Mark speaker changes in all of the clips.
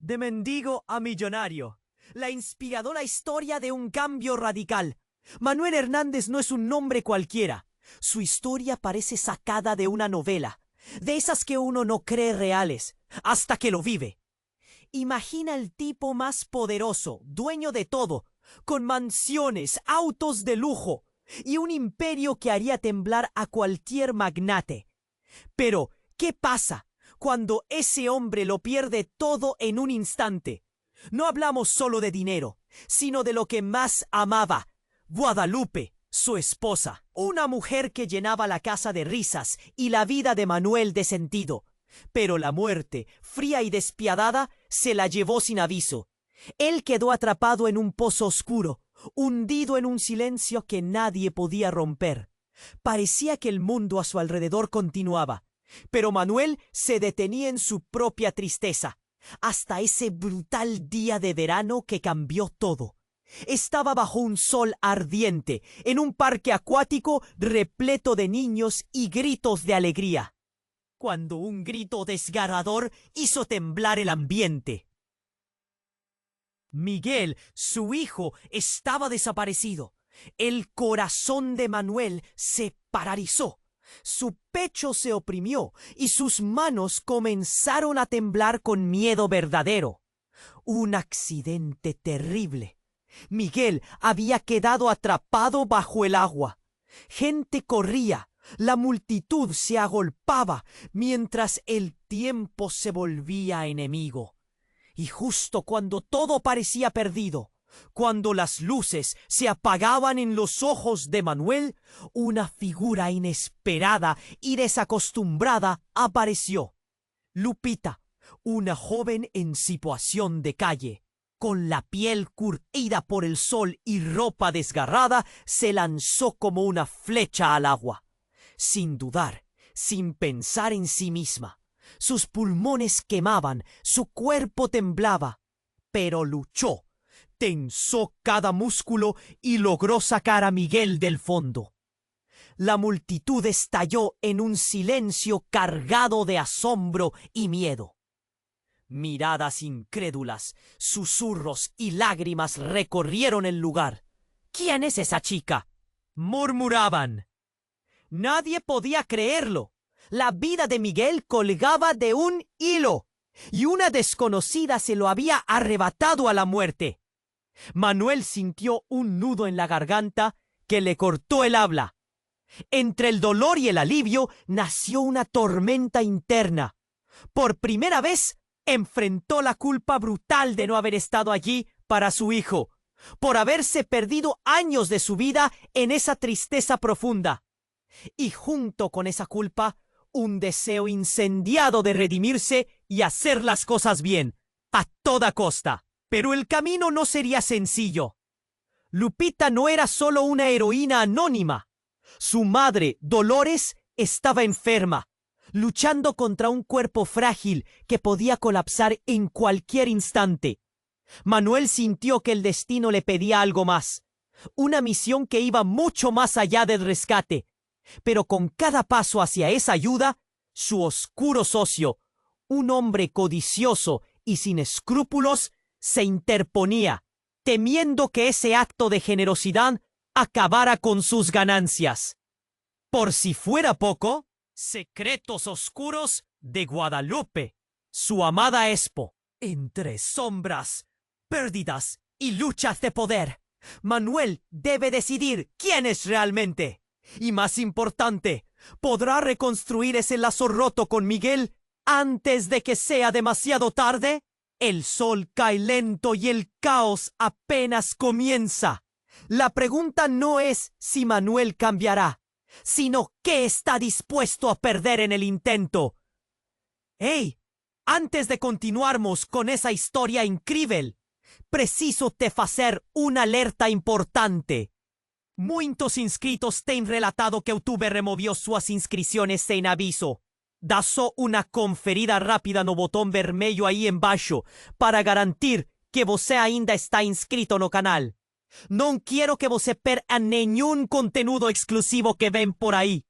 Speaker 1: De mendigo a millonario. La inspiradora historia de un cambio radical. Manuel Hernández no es un nombre cualquiera. Su historia parece sacada de una novela, de esas que uno no cree reales, hasta que lo vive. Imagina el tipo más poderoso, dueño de todo, con mansiones, autos de lujo y un imperio que haría temblar a cualquier magnate. Pero, ¿qué pasa cuando ese hombre lo pierde todo en un instante? No hablamos solo de dinero, sino de lo que más amaba, Guadalupe, su esposa, una mujer que llenaba la casa de risas y la vida de Manuel de sentido. Pero la muerte, fría y despiadada, se la llevó sin aviso. Él quedó atrapado en un pozo oscuro, hundido en un silencio que nadie podía romper. Parecía que el mundo a su alrededor continuaba, pero Manuel se detenía en su propia tristeza, hasta ese brutal día de verano que cambió todo. Estaba bajo un sol ardiente, en un parque acuático repleto de niños y gritos de alegría, cuando un grito desgarrador hizo temblar el ambiente. Miguel, su hijo, estaba desaparecido. El corazón de Manuel se paralizó. Su pecho se oprimió y sus manos comenzaron a temblar con miedo verdadero. Un accidente terrible. Miguel había quedado atrapado bajo el agua. Gente corría, la multitud se agolpaba, mientras el tiempo se volvía enemigo. Y justo cuando todo parecía perdido, cuando las luces se apagaban en los ojos de Manuel, una figura inesperada y desacostumbrada apareció. Lupita, una joven en situación de calle, con la piel curtida por el sol y ropa desgarrada, se lanzó como una flecha al agua. Sin dudar, sin pensar en sí misma. Sus pulmones quemaban, su cuerpo temblaba, pero luchó, tensó cada músculo y logró sacar a Miguel del fondo. La multitud estalló en un silencio cargado de asombro y miedo. Miradas incrédulas, susurros y lágrimas recorrieron el lugar. ¿Quién es esa chica?, murmuraban. Nadie podía creerlo. La vida de Miguel colgaba de un hilo, y una desconocida se lo había arrebatado a la muerte. Manuel sintió un nudo en la garganta que le cortó el habla. Entre el dolor y el alivio nació una tormenta interna. Por primera vez enfrentó la culpa brutal de no haber estado allí para su hijo, por haberse perdido años de su vida en esa tristeza profunda. Y junto con esa culpa, un deseo incendiado de redimirse y hacer las cosas bien, a toda costa. Pero el camino no sería sencillo. Lupita no era solo una heroína anónima. Su madre, Dolores, estaba enferma, luchando contra un cuerpo frágil que podía colapsar en cualquier instante. Manuel sintió que el destino le pedía algo más, una misión que iba mucho más allá del rescate. Pero con cada paso hacia esa ayuda, su oscuro socio, un hombre codicioso y sin escrúpulos, se interponía, temiendo que ese acto de generosidad acabara con sus ganancias. Por si fuera poco, secretos oscuros de Guadalupe, su amada Espo. Entre sombras, pérdidas y luchas de poder, Manuel debe decidir quién es realmente. Y más importante, ¿podrá reconstruir ese lazo roto con Miguel antes de que sea demasiado tarde? El sol cae lento y el caos apenas comienza. La pregunta no es si Manuel cambiará, sino qué está dispuesto a perder en el intento. ¡Hey! Antes de continuarmos con esa historia increíble, preciso te hacer una alerta importante. Muitos inscritos têm relatado que YouTube removió suas inscrições sem aviso. Dá só uma conferida rápida no botão vermelho aí embaixo para garantir que você ainda está inscrito no canal. Não quero que você perca nenhum conteúdo exclusivo que vem por aí.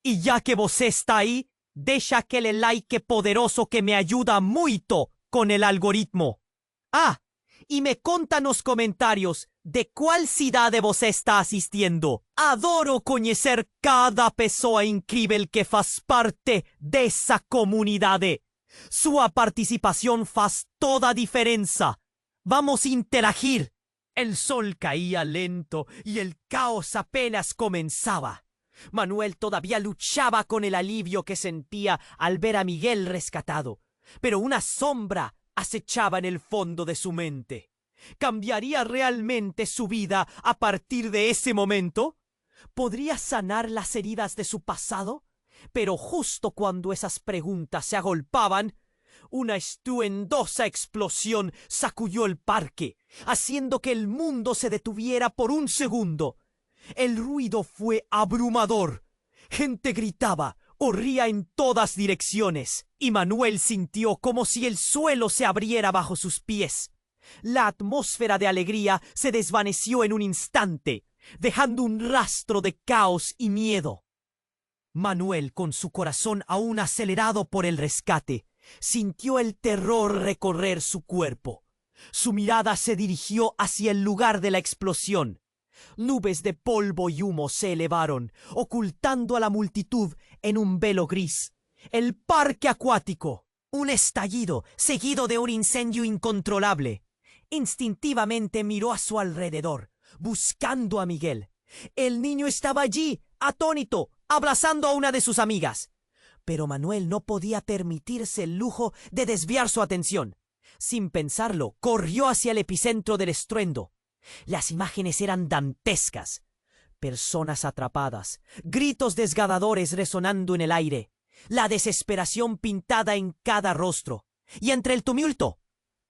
Speaker 1: E já que você está aí, deixa aquele like poderoso que me ajuda muito con el algoritmo. Ah, y me contan los comentarios de cuál ciudad vos está asistiendo. Adoro conocer cada persona increíble que faz parte de esa comunidad. Su participación faz toda diferencia. Vamos a interagir. El sol caía lento y el caos apenas comenzaba. Manuel todavía luchaba con el alivio que sentía al ver a Miguel rescatado, pero una sombra acechaba en el fondo de su mente. ¿Cambiaría realmente su vida a partir de ese momento? ¿Podría sanar las heridas de su pasado? Pero justo cuando esas preguntas se agolpaban, una estruendosa explosión sacudió el parque, haciendo que el mundo se detuviera por un segundo. El ruido fue abrumador. Gente gritaba o ría en todas direcciones, y Manuel sintió como si el suelo se abriera bajo sus pies. La atmósfera de alegría se desvaneció en un instante, dejando un rastro de caos y miedo. Manuel, con su corazón aún acelerado por el rescate, sintió el terror recorrer su cuerpo. Su mirada se dirigió hacia el lugar de la explosión. Nubes de polvo y humo se elevaron, ocultando a la multitud en un velo gris. El parque acuático. Un estallido, seguido de un incendio incontrolable. Instintivamente miró a su alrededor, buscando a Miguel. El niño estaba allí, atónito, abrazando a una de sus amigas. Pero Manuel no podía permitirse el lujo de desviar su atención. Sin pensarlo, corrió hacia el epicentro del estruendo. Las imágenes eran dantescas. Personas atrapadas, gritos desgarradores resonando en el aire, la desesperación pintada en cada rostro. Y entre el tumulto,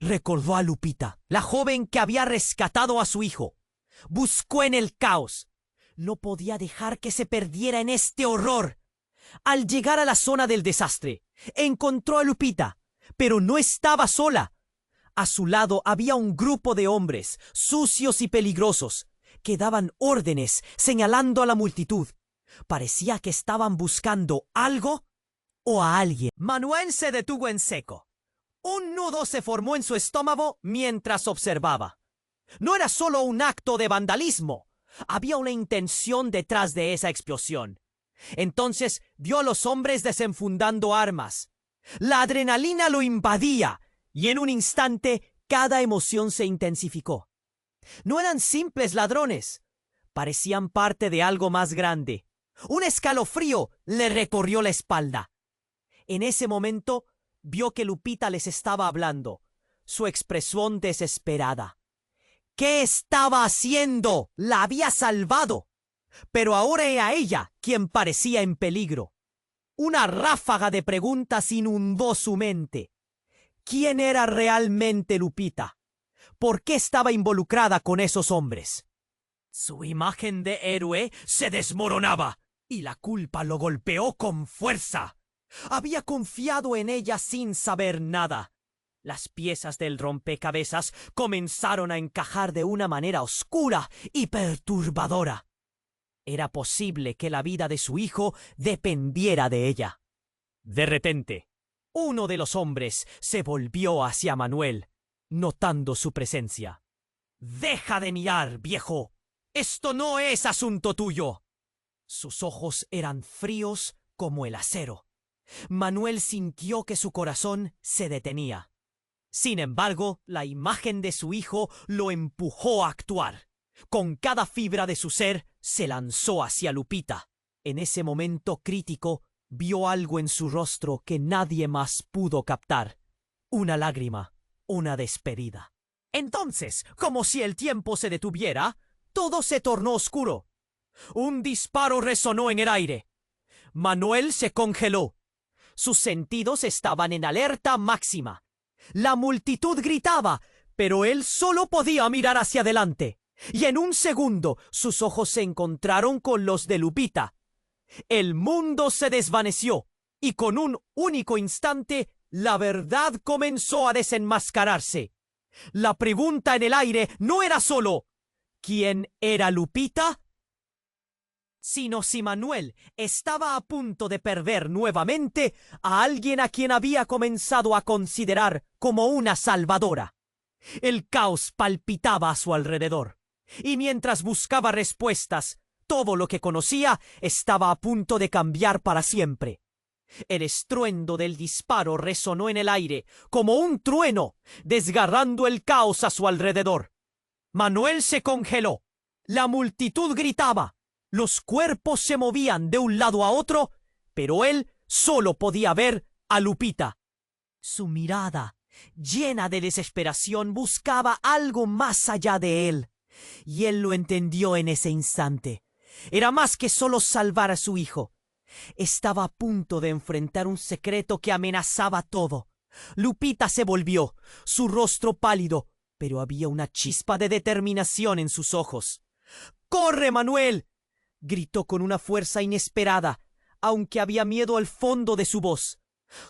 Speaker 1: recordó a Lupita, la joven que había rescatado a su hijo. Buscó en el caos. No podía dejar que se perdiera en este horror. Al llegar a la zona del desastre, encontró a Lupita, pero no estaba sola. A su lado había un grupo de hombres, sucios y peligrosos, que daban órdenes señalando a la multitud. Parecía que estaban buscando algo o a alguien. Manuel se detuvo en seco. Un nudo se formó en su estómago mientras observaba. No era solo un acto de vandalismo. Había una intención detrás de esa explosión. Entonces vio a los hombres desenfundando armas. La adrenalina lo invadía. Y en un instante, cada emoción se intensificó. No eran simples ladrones. Parecían parte de algo más grande. Un escalofrío le recorrió la espalda. En ese momento, vio que Lupita les estaba hablando, su expresión desesperada. ¿Qué estaba haciendo? La había salvado. Pero ahora era ella quien parecía en peligro. Una ráfaga de preguntas inundó su mente. ¿Quién era realmente Lupita? ¿Por qué estaba involucrada con esos hombres? Su imagen de héroe se desmoronaba y la culpa lo golpeó con fuerza. Había confiado en ella sin saber nada. Las piezas del rompecabezas comenzaron a encajar de una manera oscura y perturbadora. Era posible que la vida de su hijo dependiera de ella. De repente, uno de los hombres se volvió hacia Manuel, notando su presencia. «¡Deja de mirar, viejo! ¡Esto no es asunto tuyo!». Sus ojos eran fríos como el acero. Manuel sintió que su corazón se detenía. Sin embargo, la imagen de su hijo lo empujó a actuar. Con cada fibra de su ser, se lanzó hacia Lupita. En ese momento crítico, vio algo en su rostro que nadie más pudo captar. Una lágrima, una despedida. Entonces, como si el tiempo se detuviera, todo se tornó oscuro. Un disparo resonó en el aire. Manuel se congeló. Sus sentidos estaban en alerta máxima. La multitud gritaba, pero él solo podía mirar hacia adelante. Y en un segundo, sus ojos se encontraron con los de Lupita. El mundo se desvaneció, y con un único instante, la verdad comenzó a desenmascararse. La pregunta en el aire no era solo ¿quién era Lupita?, sino si Manuel estaba a punto de perder nuevamente a alguien a quien había comenzado a considerar como una salvadora. El caos palpitaba a su alrededor, y mientras buscaba respuestas, todo lo que conocía estaba a punto de cambiar para siempre. El estruendo del disparo resonó en el aire como un trueno, desgarrando el caos a su alrededor. Manuel se congeló. La multitud gritaba. Los cuerpos se movían de un lado a otro, pero él solo podía ver a Lupita. Su mirada, llena de desesperación, buscaba algo más allá de él, y él lo entendió en ese instante. Era más que solo salvar a su hijo. Estaba a punto de enfrentar un secreto que amenazaba todo. Lupita se volvió, su rostro pálido, pero había una chispa de determinación en sus ojos. ¡Corre, Manuel!, gritó con una fuerza inesperada, aunque había miedo al fondo de su voz.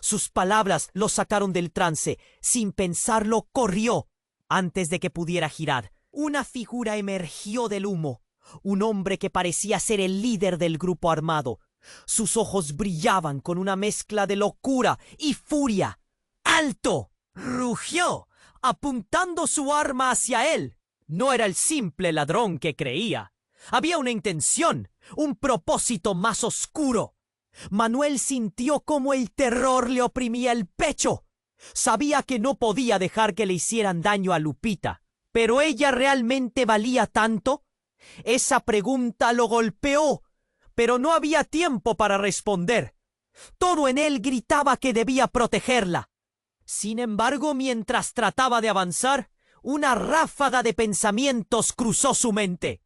Speaker 1: Sus palabras lo sacaron del trance. Sin pensarlo, corrió. Antes de que pudiera girar, una figura emergió del humo. Un hombre que parecía ser el líder del grupo armado. Sus ojos brillaban con una mezcla de locura y furia. ¡Alto!, rugió, apuntando su arma hacia él. No era el simple ladrón que creía. Había una intención, un propósito más oscuro. Manuel sintió cómo el terror le oprimía el pecho. Sabía que no podía dejar que le hicieran daño a Lupita. ¿Pero ella realmente valía tanto? Esa pregunta lo golpeó, pero no había tiempo para responder. Todo en él gritaba que debía protegerla. Sin embargo, mientras trataba de avanzar, una ráfaga de pensamientos cruzó su mente.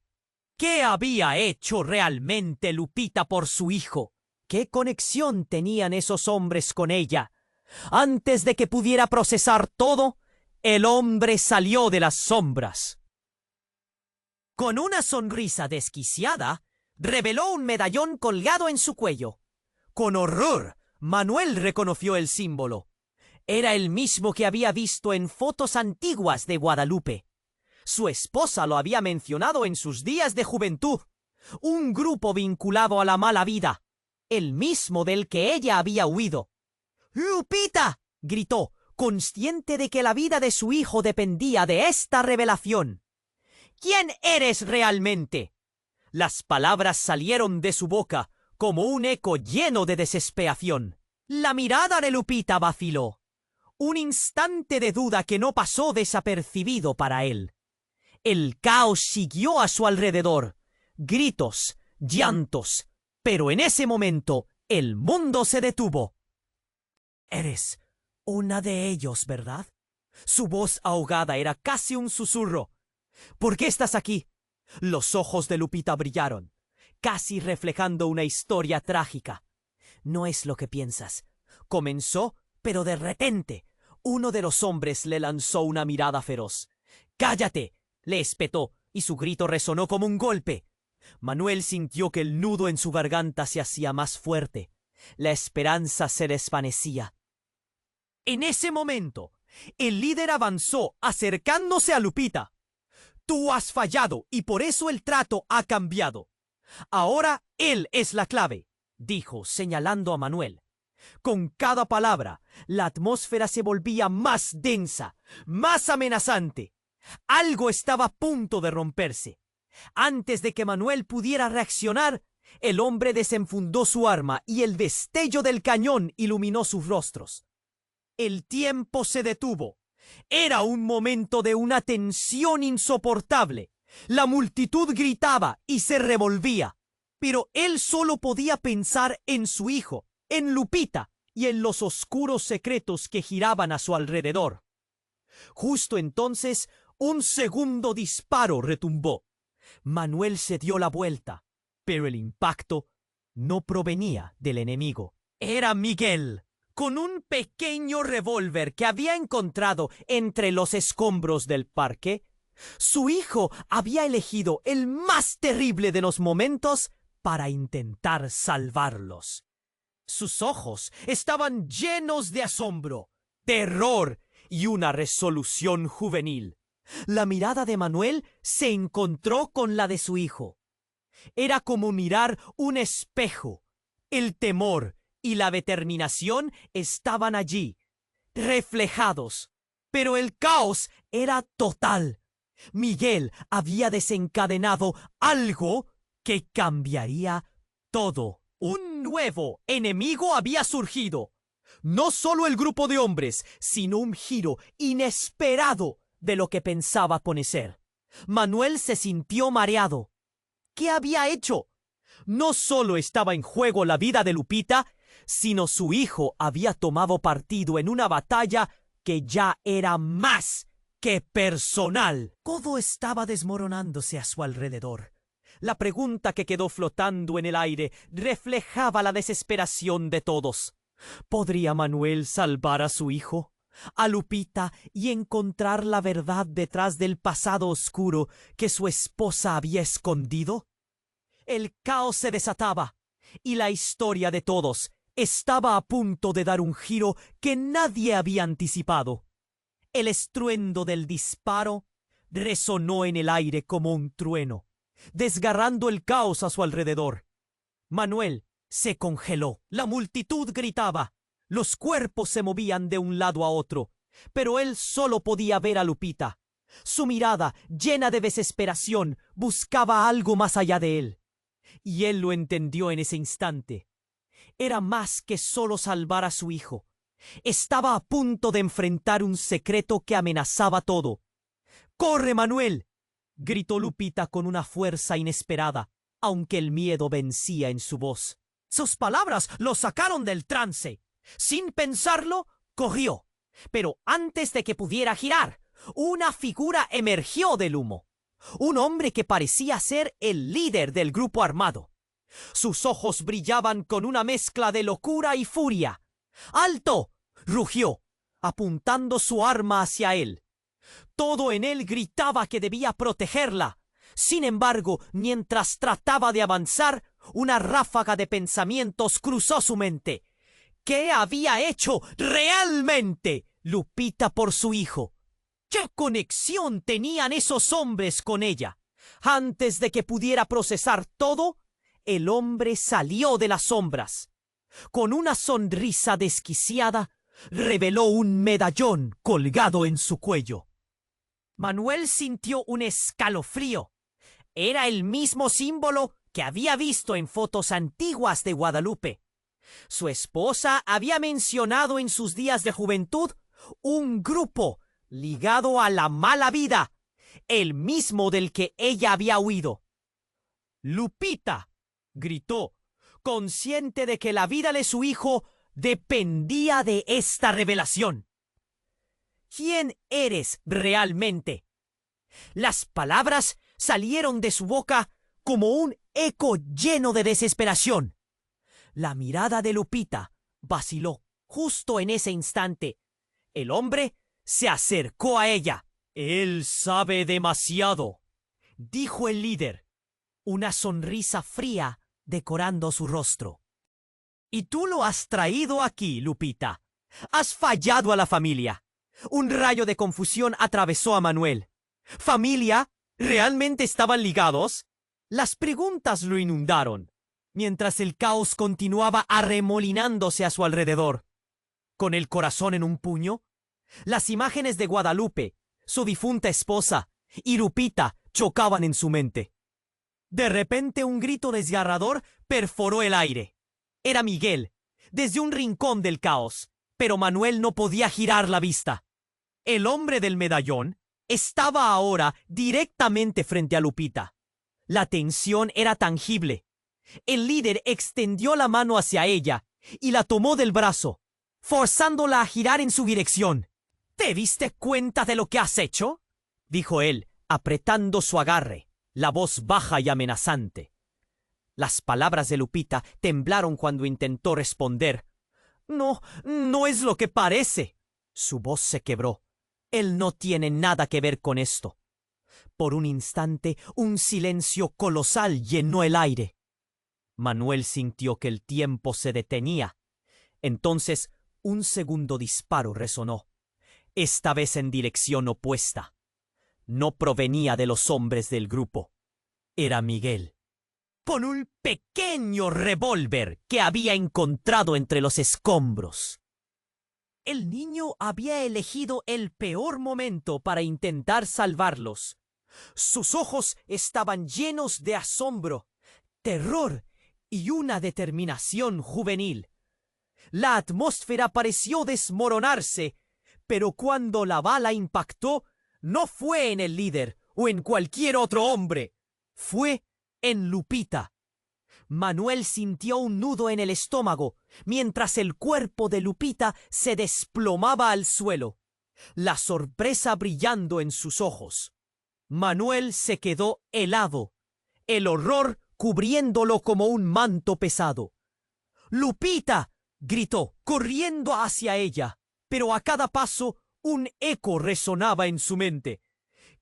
Speaker 1: ¿Qué había hecho realmente Lupita por su hijo? ¿Qué conexión tenían esos hombres con ella? Antes de que pudiera procesar todo, el hombre salió de las sombras. Con una sonrisa desquiciada, reveló un medallón colgado en su cuello. Con horror, Manuel reconoció el símbolo. Era el mismo que había visto en fotos antiguas de Guadalupe. Su esposa lo había mencionado en sus días de juventud. Un grupo vinculado a la mala vida, el mismo del que ella había huido. ¡Lupita!, gritó, consciente de que la vida de su hijo dependía de esta revelación. ¿Quién eres realmente? Las palabras salieron de su boca como un eco lleno de desesperación. La mirada de Lupita vaciló. Un instante de duda que no pasó desapercibido para él. El caos siguió a su alrededor. Gritos, llantos. Pero en ese momento, el mundo se detuvo. Eres una de ellos, ¿verdad? Su voz ahogada era casi un susurro. ¿Por qué estás aquí? Los ojos de Lupita brillaron, casi reflejando una historia trágica. No es lo que piensas. Comenzó, pero de repente, uno de los hombres le lanzó una mirada feroz. ¡Cállate!, le espetó, y su grito resonó como un golpe. Manuel sintió que el nudo en su garganta se hacía más fuerte. La esperanza se desvanecía. En ese momento, el líder avanzó, acercándose a Lupita. Tú has fallado y por eso el trato ha cambiado. Ahora él es la clave, dijo, señalando a Manuel. Con cada palabra, la atmósfera se volvía más densa, más amenazante. Algo estaba a punto de romperse. Antes de que Manuel pudiera reaccionar, el hombre desenfundó su arma y el destello del cañón iluminó sus rostros. El tiempo se detuvo. Era un momento de una tensión insoportable. La multitud gritaba y se revolvía, pero él solo podía pensar en su hijo, en Lupita y en los oscuros secretos que giraban a su alrededor. Justo entonces, un segundo disparo retumbó. Manuel se dio la vuelta, pero el impacto no provenía del enemigo. Era Miguel, con un pequeño revólver que había encontrado entre los escombros del parque. Su hijo había elegido el más terrible de los momentos para intentar salvarlos. Sus ojos estaban llenos de asombro, terror y una resolución juvenil. La mirada de Manuel se encontró con la de su hijo. Era como mirar un espejo. El temor y la determinación estaban allí, reflejados. Pero el caos era total. Miguel había desencadenado algo que cambiaría todo. Un nuevo enemigo había surgido. No solo el grupo de hombres, sino un giro inesperado de lo que pensaba conocer. Manuel se sintió mareado. ¿Qué había hecho? No solo estaba en juego la vida de Lupita, sino su hijo había tomado partido en una batalla que ya era más que personal. Todo estaba desmoronándose a su alrededor. La pregunta que quedó flotando en el aire reflejaba la desesperación de todos. ¿Podría Manuel salvar a su hijo, a Lupita, y encontrar la verdad detrás del pasado oscuro que su esposa había escondido? El caos se desataba, y la historia de todos estaba a punto de dar un giro que nadie había anticipado. El estruendo del disparo resonó en el aire como un trueno, desgarrando el caos a su alrededor. Manuel se congeló. La multitud gritaba. Los cuerpos se movían de un lado a otro, pero él solo podía ver a Lupita. Su mirada, llena de desesperación, buscaba algo más allá de él. Y él lo entendió en ese instante. Era más que solo salvar a su hijo. Estaba a punto de enfrentar un secreto que amenazaba todo. ¡Corre, Manuel!, gritó Lupita con una fuerza inesperada, aunque el miedo vencía en su voz. Sus palabras lo sacaron del trance. Sin pensarlo, corrió. Pero antes de que pudiera girar, una figura emergió del humo. Un hombre que parecía ser el líder del grupo armado. Sus ojos brillaban con una mezcla de locura y furia. ¡Alto!, rugió, apuntando su arma hacia él. Todo en él gritaba que debía protegerla. Sin embargo, mientras trataba de avanzar, una ráfaga de pensamientos cruzó su mente. ¿Qué había hecho realmente Lupita por su hijo? ¿Qué conexión tenían esos hombres con ella? Antes de que pudiera procesar todo, el hombre salió de las sombras. Con una sonrisa desquiciada, reveló un medallón colgado en su cuello. Manuel sintió un escalofrío. Era el mismo símbolo que había visto en fotos antiguas de Guadalupe. Su esposa había mencionado en sus días de juventud un grupo ligado a la mala vida, el mismo del que ella había huido. «¡Lupita!», gritó, consciente de que la vida de su hijo dependía de esta revelación. «¿Quién eres realmente?». Las palabras salieron de su boca como un eco lleno de desesperación. La mirada de Lupita vaciló justo en ese instante. El hombre se acercó a ella. «Él sabe demasiado», dijo el líder, una sonrisa fría decorando su rostro. «Y tú lo has traído aquí, Lupita. Has fallado a la familia». Un rayo de confusión atravesó a Manuel. ¿Familia? ¿Realmente estaban ligados? Las preguntas lo inundaron, mientras el caos continuaba arremolinándose a su alrededor. Con el corazón en un puño, las imágenes de Guadalupe, su difunta esposa, y Lupita chocaban en su mente. De repente un grito desgarrador perforó el aire. Era Miguel, desde un rincón del caos, pero Manuel no podía girar la vista. El hombre del medallón estaba ahora directamente frente a Lupita. La tensión era tangible. El líder extendió la mano hacia ella y la tomó del brazo, forzándola a girar en su dirección. ¿Te diste cuenta de lo que has hecho?, dijo él, apretando su agarre, la voz baja y amenazante. Las palabras de Lupita temblaron cuando intentó responder. No es lo que parece». Su voz se quebró. «Él no tiene nada que ver con esto». Por un instante, un silencio colosal llenó el aire. Manuel sintió que el tiempo se detenía. Entonces, un segundo disparo resonó, esta vez en dirección opuesta. No provenía de los hombres del grupo. Era Miguel. con un pequeño revólver que había encontrado entre los escombros. El niño había elegido el peor momento para intentar salvarlos. Sus ojos estaban llenos de asombro, terror y una determinación juvenil. La atmósfera pareció desmoronarse, pero cuando la bala impactó, no fue en el líder o en cualquier otro hombre. Fue en Lupita. Manuel sintió un nudo en el estómago, mientras el cuerpo de Lupita se desplomaba al suelo, la sorpresa brillando en sus ojos. Manuel se quedó helado, el horror cubriéndolo como un manto pesado. ¡Lupita!, gritó, corriendo hacia ella, pero a cada paso un eco resonaba en su mente.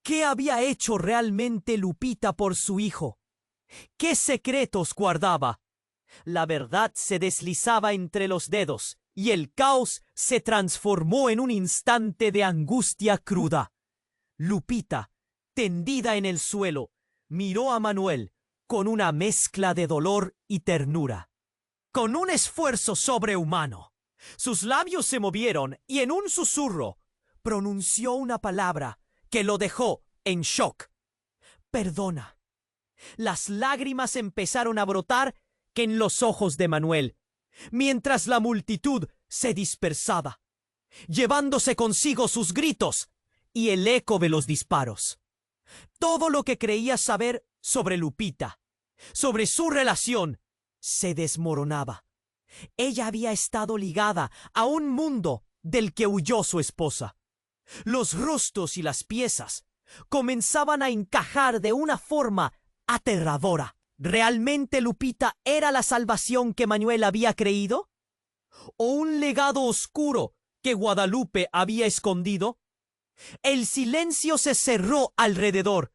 Speaker 1: ¿Qué había hecho realmente Lupita por su hijo? ¿Qué secretos guardaba? La verdad se deslizaba entre los dedos y el caos se transformó en un instante de angustia cruda. Lupita, tendida en el suelo, miró a Manuel con una mezcla de dolor y ternura. Con un esfuerzo sobrehumano, sus labios se movieron y en un susurro pronunció una palabra que lo dejó en shock. Perdona. Las lágrimas empezaron a brotar en los ojos de Manuel, mientras la multitud se dispersaba, llevándose consigo sus gritos y el eco de los disparos. Todo lo que creía saber sobre Lupita, sobre su relación, se desmoronaba. Ella había estado ligada a un mundo del que huyó su esposa. Los rostros y las piezas comenzaban a encajar de una forma aterradora. ¿Realmente Lupita era la salvación que Manuel había creído? ¿O un legado oscuro que Guadalupe había escondido? El silencio se cerró alrededor,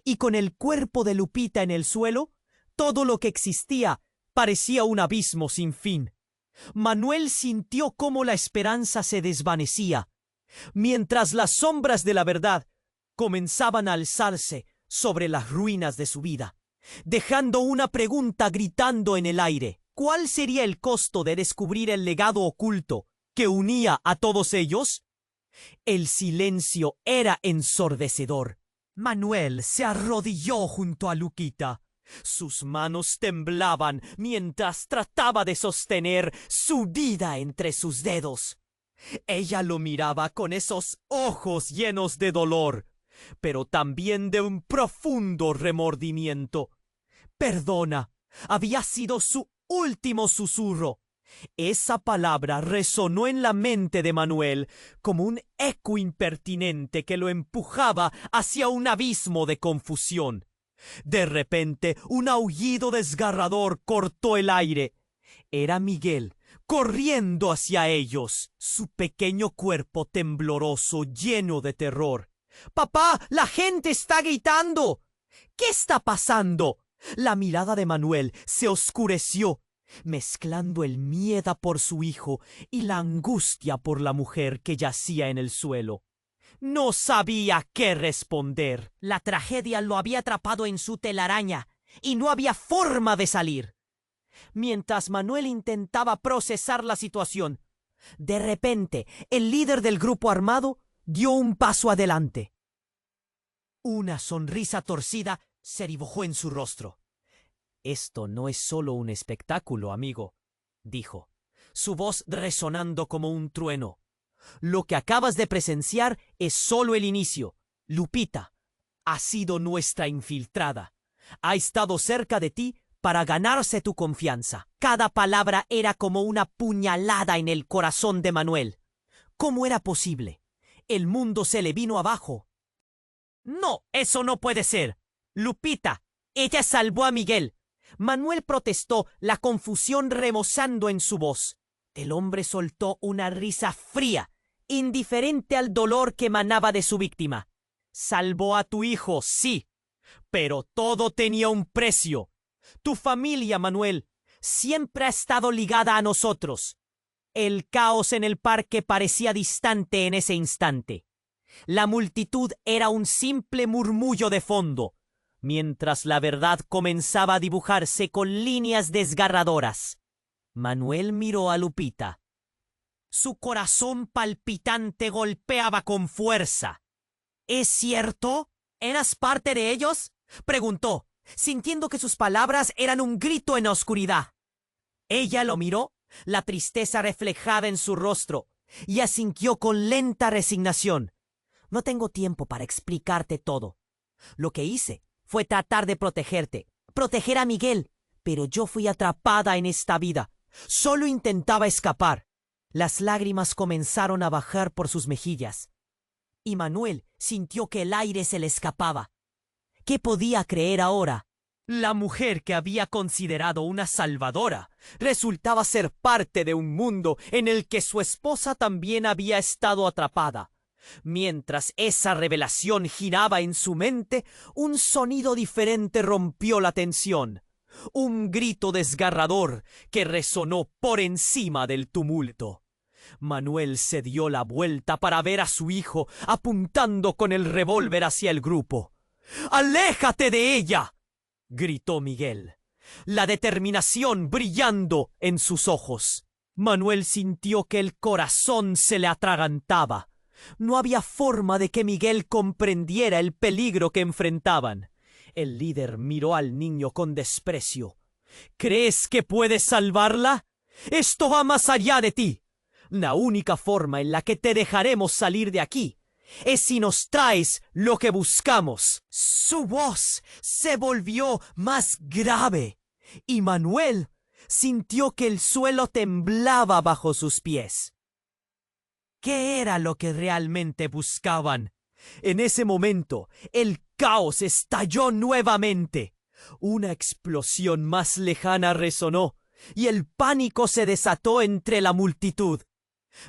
Speaker 1: y con el cuerpo de Lupita en el suelo, todo lo que existía parecía un abismo sin fin. Manuel sintió cómo la esperanza se desvanecía, mientras las sombras de la verdad comenzaban a alzarse sobre las ruinas de su vida, dejando una pregunta gritando en el aire. ¿Cuál sería el costo de descubrir el legado oculto que unía a todos ellos? El silencio era ensordecedor. Manuel se arrodilló junto a Lupita. Sus manos temblaban mientras trataba de sostener su vida entre sus dedos. Ella lo miraba con esos ojos llenos de dolor, pero también de un profundo remordimiento. Perdona, había sido su último susurro. Esa palabra resonó en la mente de Manuel como un eco impertinente que lo empujaba hacia un abismo de confusión. De repente, un aullido desgarrador cortó el aire. Era Miguel, corriendo hacia ellos, su pequeño cuerpo tembloroso, lleno de terror. ¡Papá, la gente está gritando! ¿Qué está pasando? La mirada de Manuel se oscureció, mezclando el miedo por su hijo y la angustia por la mujer que yacía en el suelo. No sabía qué responder. La tragedia lo había atrapado en su telaraña y no había forma de salir. Mientras Manuel intentaba procesar la situación, de repente el líder del grupo armado dio un paso adelante. Una sonrisa torcida se dibujó en su rostro. «Esto no es solo un espectáculo, amigo», dijo, su voz resonando como un trueno. «Lo que acabas de presenciar es solo el inicio. Lupita ha sido nuestra infiltrada. Ha estado cerca de ti para ganarse tu confianza». Cada palabra era como una puñalada en el corazón de Manuel. ¿Cómo era posible? El mundo se le vino abajo. «No, eso no puede ser. Lupita, ella salvó a Miguel». Manuel protestó, la confusión remozando en su voz. El hombre soltó una risa fría, indiferente al dolor que emanaba de su víctima. «Salvó a tu hijo, sí, pero todo tenía un precio. Tu familia, Manuel, siempre ha estado ligada a nosotros». El caos en el parque parecía distante en ese instante. La multitud era un simple murmullo de fondo, mientras la verdad comenzaba a dibujarse con líneas desgarradoras. Manuel miró a Lupita. Su corazón palpitante golpeaba con fuerza. ¿Es cierto? ¿Eras parte de ellos?, preguntó, sintiendo que sus palabras eran un grito en la oscuridad. Ella lo miró, la tristeza reflejada en su rostro, y asintió con lenta resignación. No tengo tiempo para explicarte todo. Lo que hice fue tratar de protegerte, proteger a Miguel, pero yo fui atrapada en esta vida. Solo intentaba escapar. Las lágrimas comenzaron a bajar por sus mejillas, y Manuel sintió que el aire se le escapaba. ¿Qué podía creer ahora? La mujer que había considerado una salvadora resultaba ser parte de un mundo en el que su esposa también había estado atrapada. Mientras esa revelación giraba en su mente, un sonido diferente rompió la tensión. Un grito desgarrador que resonó por encima del tumulto. Manuel se dio la vuelta para ver a su hijo apuntando con el revólver hacia el grupo. ¡Aléjate de ella!, gritó Miguel, la determinación brillando en sus ojos. Manuel sintió que el corazón se le atragantaba. No había forma de que Miguel comprendiera el peligro que enfrentaban. El líder miró al niño con desprecio. ¿Crees que puedes salvarla? Esto va más allá de ti. La única forma en la que te dejaremos salir de aquí es si nos traes lo que buscamos. Su voz se volvió más grave y Manuel sintió que el suelo temblaba bajo sus pies. ¿Qué era lo que realmente buscaban? En ese momento, el caos estalló nuevamente. Una explosión más lejana resonó y el pánico se desató entre la multitud.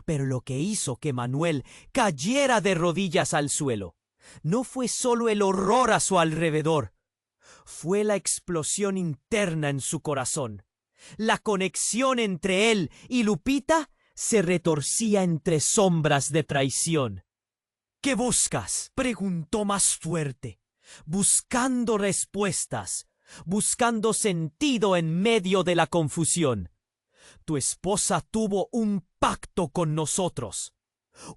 Speaker 1: Pero lo que hizo que Manuel cayera de rodillas al suelo no fue solo el horror a su alrededor, fue la explosión interna en su corazón. La conexión entre él y Lupita se retorcía entre sombras de traición. ¿Qué buscas?, preguntó más fuerte, buscando respuestas, buscando sentido en medio de la confusión. Tu esposa tuvo un pacto con nosotros,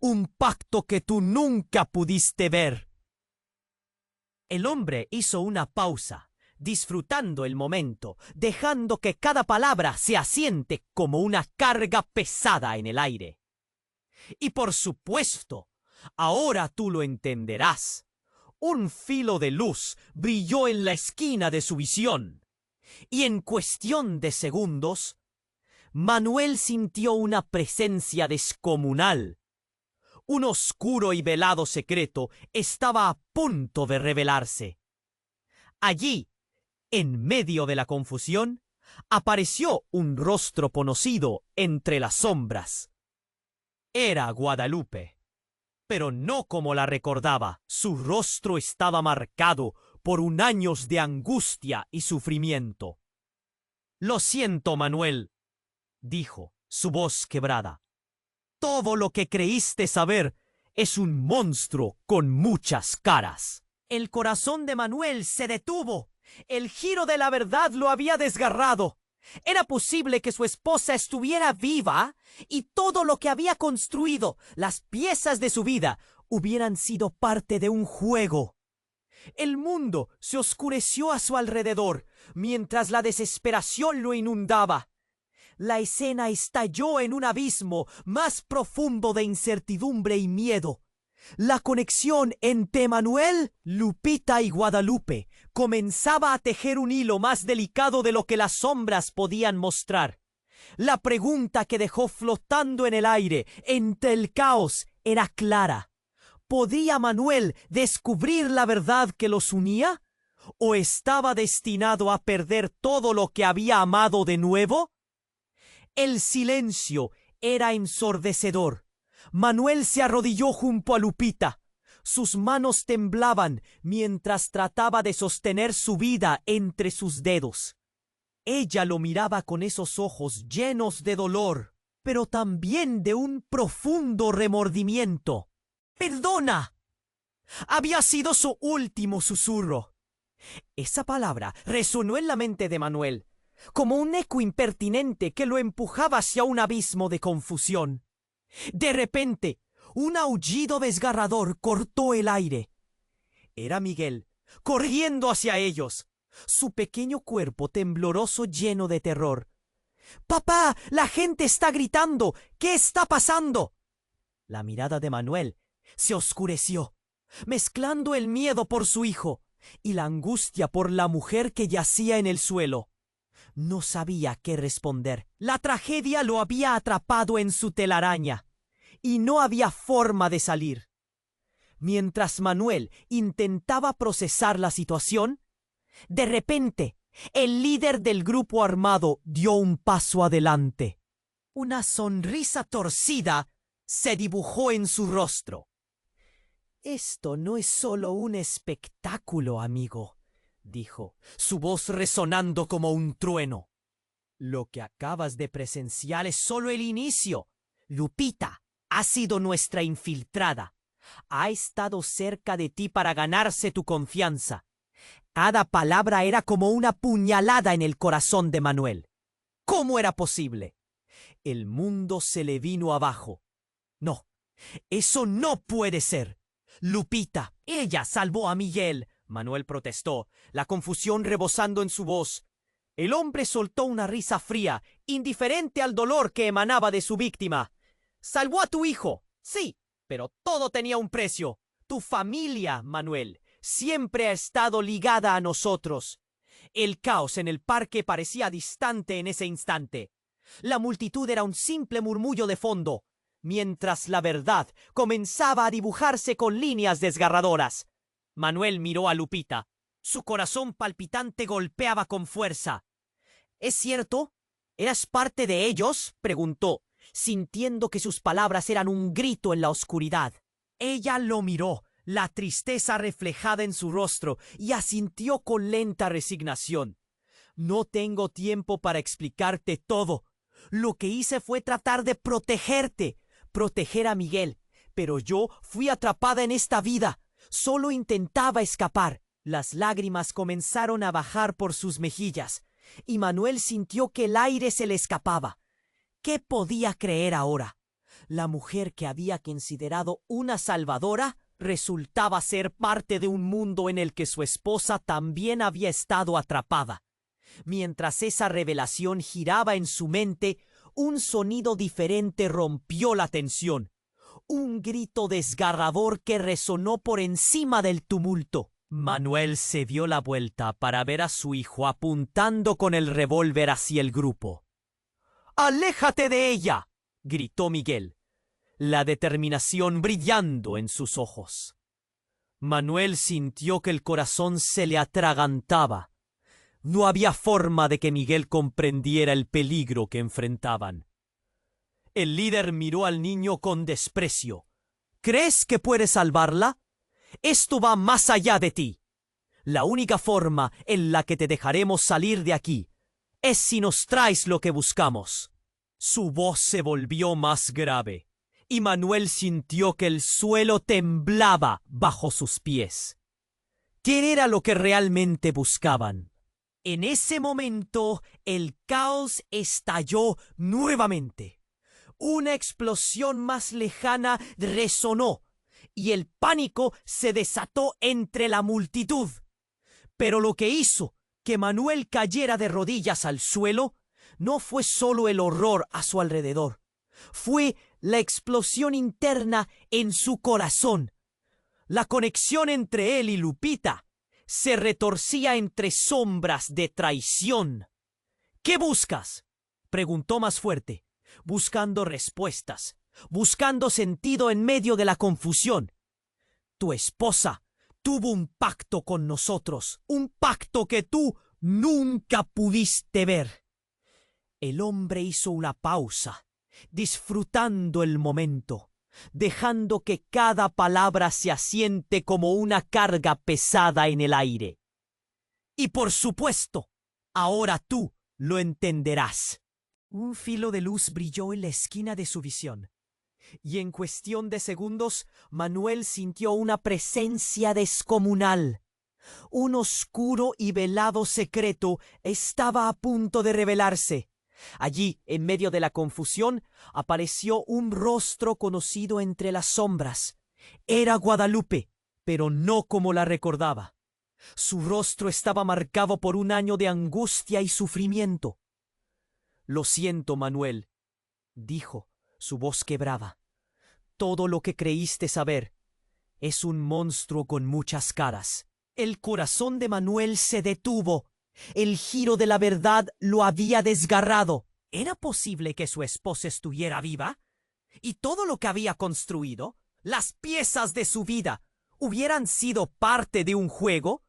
Speaker 1: un pacto que tú nunca pudiste ver. El hombre hizo una pausa, disfrutando el momento, dejando que cada palabra se asiente como una carga pesada en el aire. Y por supuesto, ahora tú lo entenderás. Un filo de luz brilló en la esquina de su visión, y en cuestión de segundos, Manuel sintió una presencia descomunal. Un oscuro y velado secreto estaba a punto de revelarse. Allí, en medio de la confusión, apareció un rostro conocido entre las sombras. Era Guadalupe, pero no como la recordaba. Su rostro estaba marcado por años de angustia y sufrimiento. «Lo siento, Manuel», dijo, su voz quebrada. «Todo lo que creíste saber es un monstruo con muchas caras». El corazón de Manuel se detuvo. El giro de la verdad lo había desgarrado. Era posible que su esposa estuviera viva y todo lo que había construido, las piezas de su vida, hubieran sido parte de un juego. El mundo se oscureció a su alrededor, mientras la desesperación lo inundaba. La escena estalló en un abismo más profundo de incertidumbre y miedo. La conexión entre Manuel, Lupita y Guadalupe comenzaba a tejer un hilo más delicado de lo que las sombras podían mostrar. La pregunta que dejó flotando en el aire entre el caos era clara. ¿Podía Manuel descubrir la verdad que los unía? ¿O estaba destinado a perder todo lo que había amado de nuevo? El silencio era ensordecedor. Manuel se arrodilló junto a Lupita. Sus manos temblaban mientras trataba de sostener su vida entre sus dedos. Ella lo miraba con esos ojos llenos de dolor, pero también de un profundo remordimiento. «¡Perdona!» había sido su último susurro. Esa palabra resonó en la mente de Manuel, como un eco impertinente que lo empujaba hacia un abismo de confusión. De repente, un aullido desgarrador cortó el aire. Era Miguel, corriendo hacia ellos, su pequeño cuerpo tembloroso lleno de terror. «¡Papá! ¡La gente está gritando! ¿Qué está pasando?» La mirada de Manuel se oscureció, mezclando el miedo por su hijo y la angustia por la mujer que yacía en el suelo. No sabía qué responder. La tragedia lo había atrapado en su telaraña y no había forma de salir. Mientras Manuel intentaba procesar la situación, de repente, el líder del grupo armado dio un paso adelante. Una sonrisa torcida se dibujó en su rostro. «Esto no es solo un espectáculo, amigo», dijo, su voz resonando como un trueno. «Lo que acabas de presenciar es solo el inicio. Lupita ha sido nuestra infiltrada. Ha estado cerca de ti para ganarse tu confianza». Cada palabra era como una puñalada en el corazón de Manuel. ¿Cómo era posible? El mundo se le vino abajo. No, eso no puede ser. Lupita, ella salvó a Miguel, Manuel protestó, la confusión rebosando en su voz. El hombre soltó una risa fría, indiferente al dolor que emanaba de su víctima. Salvó a tu hijo, sí, pero todo tenía un precio. Tu familia, Manuel, siempre ha estado ligada a nosotros. El caos en el parque parecía distante en ese instante. La multitud era un simple murmullo de fondo, mientras la verdad comenzaba a dibujarse con líneas desgarradoras. Manuel miró a Lupita. Su corazón palpitante golpeaba con fuerza. «¿Es cierto? ¿Eras parte de ellos?», preguntó, sintiendo que sus palabras eran un grito en la oscuridad. Ella lo miró, la tristeza reflejada en su rostro, y asintió con lenta resignación. «No tengo tiempo para explicarte todo. Lo que hice fue tratar de protegerte, proteger a Miguel, pero yo fui atrapada en esta vida. Solo intentaba escapar». Las lágrimas comenzaron a bajar por sus mejillas, y Manuel sintió que el aire se le escapaba. ¿Qué podía creer ahora? La mujer que había considerado una salvadora resultaba ser parte de un mundo en el que su esposa también había estado atrapada. Mientras esa revelación giraba en su mente, un sonido diferente rompió la tensión. Un grito desgarrador que resonó por encima del tumulto. Manuel se dio la vuelta para ver a su hijo apuntando con el revólver hacia el grupo. «¡Aléjate de ella!», gritó Miguel, la determinación brillando en sus ojos. Manuel sintió que el corazón se le atragantaba. No había forma de que Miguel comprendiera el peligro que enfrentaban. El líder miró al niño con desprecio. «¿Crees que puedes salvarla? Esto va más allá de ti. La única forma en la que te dejaremos salir de aquí es si nos traes lo que buscamos». Su voz se volvió más grave, y Manuel sintió que el suelo temblaba bajo sus pies. ¿Qué era lo que realmente buscaban? En ese momento, el caos estalló nuevamente. Una explosión más lejana resonó, y el pánico se desató entre la multitud. Pero lo que hizo que Manuel cayera de rodillas al suelo no fue solo el horror a su alrededor, fue la explosión interna en su corazón. La conexión entre él y Lupita se retorcía entre sombras de traición. «¿Qué buscas?», preguntó más fuerte, buscando respuestas, buscando sentido en medio de la confusión. «Tu esposa tuvo un pacto con nosotros, un pacto que tú nunca pudiste ver». El hombre hizo una pausa, disfrutando el momento, dejando que cada palabra se asiente como una carga pesada en el aire. «Y por supuesto, ahora tú lo entenderás». Un filo de luz brilló en la esquina de su visión, y en cuestión de segundos Manuel sintió una presencia descomunal. Un oscuro y velado secreto estaba a punto de revelarse. Allí, en medio de la confusión, apareció un rostro conocido entre las sombras. Era Guadalupe, pero no como la recordaba. Su rostro estaba marcado por un año de angustia y sufrimiento. «Lo siento, Manuel», dijo, su voz quebrada. «Todo lo que creíste saber es un monstruo con muchas caras». El corazón de Manuel se detuvo. El giro de la verdad lo había desgarrado. ¿Era posible que su esposa estuviera viva? ¿Y todo lo que había construido, las piezas de su vida, hubieran sido parte de un juego?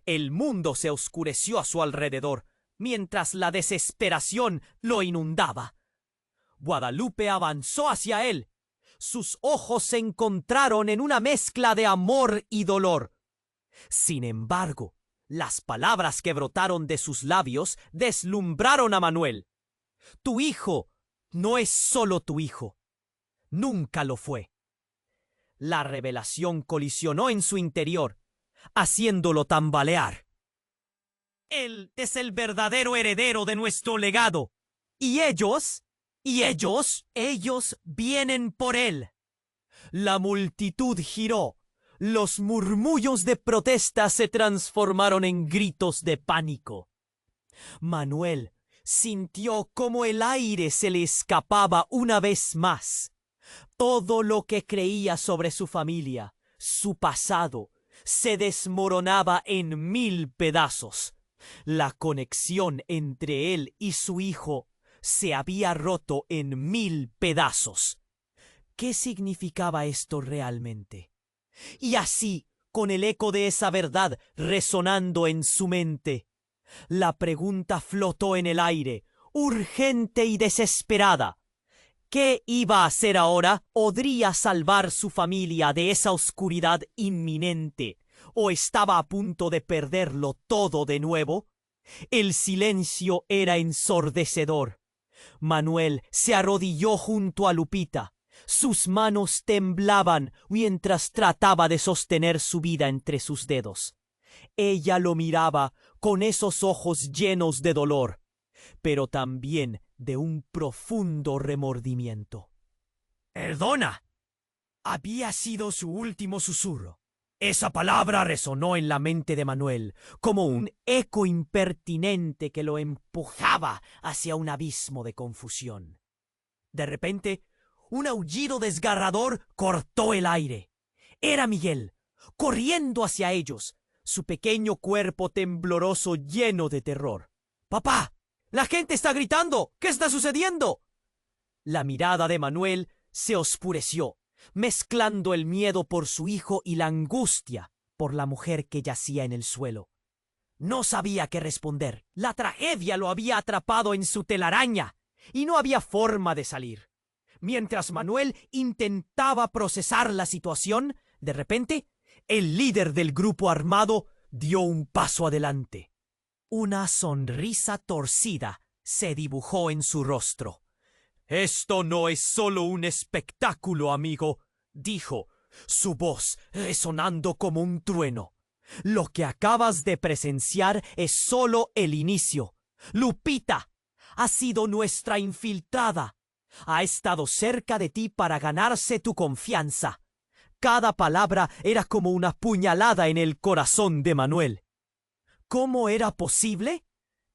Speaker 1: El mundo se oscureció a su alrededor, mientras la desesperación lo inundaba. Guadalupe avanzó hacia él. Sus ojos se encontraron en una mezcla de amor y dolor. Sin embargo, las palabras que brotaron de sus labios deslumbraron a Manuel. Tu hijo no es solo tu hijo. Nunca lo fue. La revelación colisionó en su interior, haciéndolo tambalear. Él es el verdadero heredero de nuestro legado. ¿Y ellos? Ellos vienen por él. La multitud giró. Los murmullos de protesta se transformaron en gritos de pánico. Manuel sintió como el aire se le escapaba una vez más. Todo lo que creía sobre su familia, su pasado, se desmoronaba en 1000 pedazos. La conexión entre él y su hijo se había roto en 1000 pedazos. ¿Qué significaba esto realmente? Y así, con el eco de esa verdad resonando en su mente, la pregunta flotó en el aire, urgente y desesperada. ¿Qué iba a hacer ahora? ¿Podría salvar su familia de esa oscuridad inminente? ¿O estaba a punto de perderlo todo de nuevo? El silencio era ensordecedor. Manuel se arrodilló junto a Lupita. Sus manos temblaban mientras trataba de sostener su vida entre sus dedos. Ella lo miraba con esos ojos llenos de dolor, pero también de un profundo remordimiento. «¡Perdona!» había sido su último susurro. Esa palabra resonó en la mente de Manuel como un eco impertinente que lo empujaba hacia un abismo de confusión. De repente, un aullido desgarrador cortó el aire. Era Miguel, corriendo hacia ellos, su pequeño cuerpo tembloroso lleno de terror. «¡Papá! ¡La gente está gritando! ¿Qué está sucediendo?» La mirada de Manuel se oscureció, mezclando el miedo por su hijo y la angustia por la mujer que yacía en el suelo. No sabía qué responder. La tragedia lo había atrapado en su telaraña y no había forma de salir. Mientras Manuel intentaba procesar la situación, de repente, el líder del grupo armado dio un paso adelante. Una sonrisa torcida se dibujó en su rostro. «Esto no es solo un espectáculo, amigo», dijo, su voz resonando como un trueno. «Lo que acabas de presenciar es solo el inicio. Lupita ha sido nuestra infiltrada. Ha estado cerca de ti para ganarse tu confianza». Cada palabra era como una puñalada en el corazón de Manuel. ¿Cómo era posible?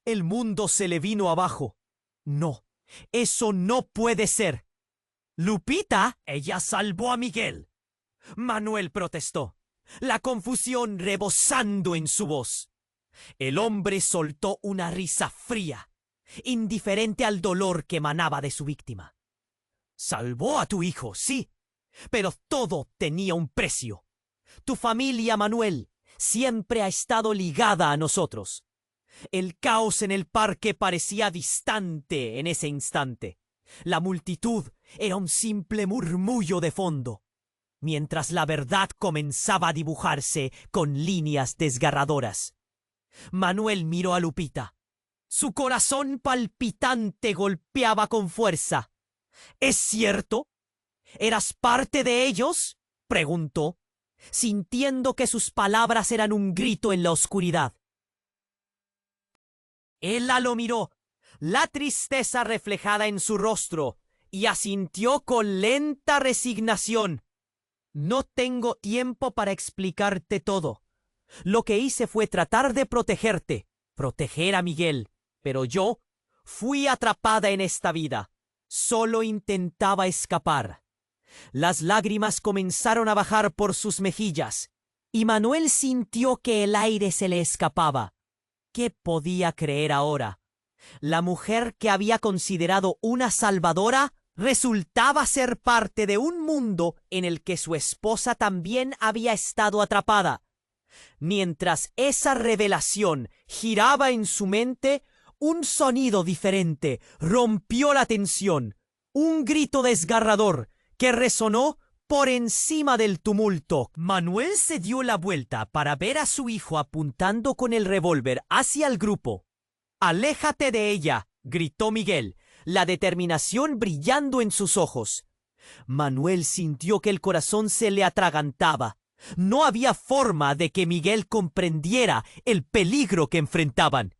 Speaker 1: El mundo se le vino abajo. No, eso no puede ser. «Lupita, ella salvó a Miguel». Manuel protestó, la confusión rebosando en su voz. El hombre soltó una risa fría, indiferente al dolor que emanaba de su víctima. «Salvó a tu hijo, sí, pero todo tenía un precio. Tu familia, Manuel, siempre ha estado ligada a nosotros». El caos en el parque parecía distante en ese instante. La multitud era un simple murmullo de fondo, mientras la verdad comenzaba a dibujarse con líneas desgarradoras. Manuel miró a Lupita. Su corazón palpitante golpeaba con fuerza. «¿Es cierto? ¿Eras parte de ellos?», preguntó. sintiendo que sus palabras eran un grito en la oscuridad. Ella lo miró, la tristeza reflejada en su rostro, y asintió con lenta resignación. No tengo tiempo para explicarte todo. Lo que hice fue tratar de protegerte, proteger a Miguel, pero yo fui atrapada en esta vida. Solo intentaba escapar. Las lágrimas comenzaron a bajar por sus mejillas, y Manuel sintió que el aire se le escapaba. ¿Qué podía creer ahora? La mujer que había considerado una salvadora resultaba ser parte de un mundo en el que su esposa también había estado atrapada. Mientras esa revelación giraba en su mente, un sonido diferente rompió la tensión, un grito desgarrador que resonó por encima del tumulto. Manuel se dio la vuelta para ver a su hijo apuntando con el revólver hacia el grupo. «¡Aléjate de ella!», gritó Miguel, la determinación brillando en sus ojos. Manuel sintió que el corazón se le atragantaba. No había forma de que Miguel comprendiera el peligro que enfrentaban.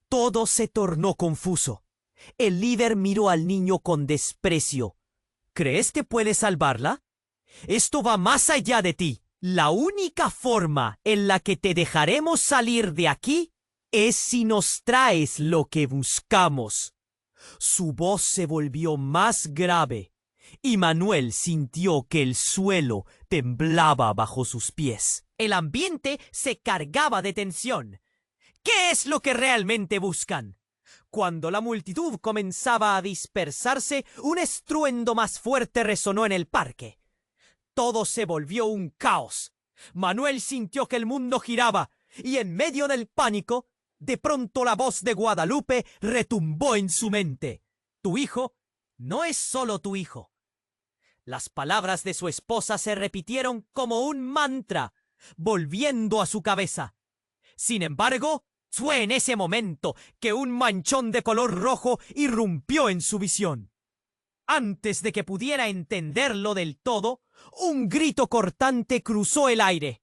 Speaker 1: Todo se tornó confuso. El líder miró al niño con desprecio. «¿Crees que puedes salvarla? Esto va más allá de ti. La única forma en la que te dejaremos salir de aquí es si nos traes lo que buscamos». Su voz se volvió más grave, y Manuel sintió que el suelo temblaba bajo sus pies. El ambiente se cargaba de tensión. ¿Qué es lo que realmente buscan? Cuando la multitud comenzaba a dispersarse, un estruendo más fuerte resonó en el parque. Todo se volvió un caos. Manuel sintió que el mundo giraba, y en medio del pánico, de pronto la voz de Guadalupe retumbó en su mente. «Tu hijo no es solo tu hijo». Las palabras de su esposa se repitieron como un mantra, volviendo a su cabeza. Sin embargo, fue en ese momento que un manchón de color rojo irrumpió en su visión. Antes de que pudiera entenderlo del todo, un grito cortante cruzó el aire.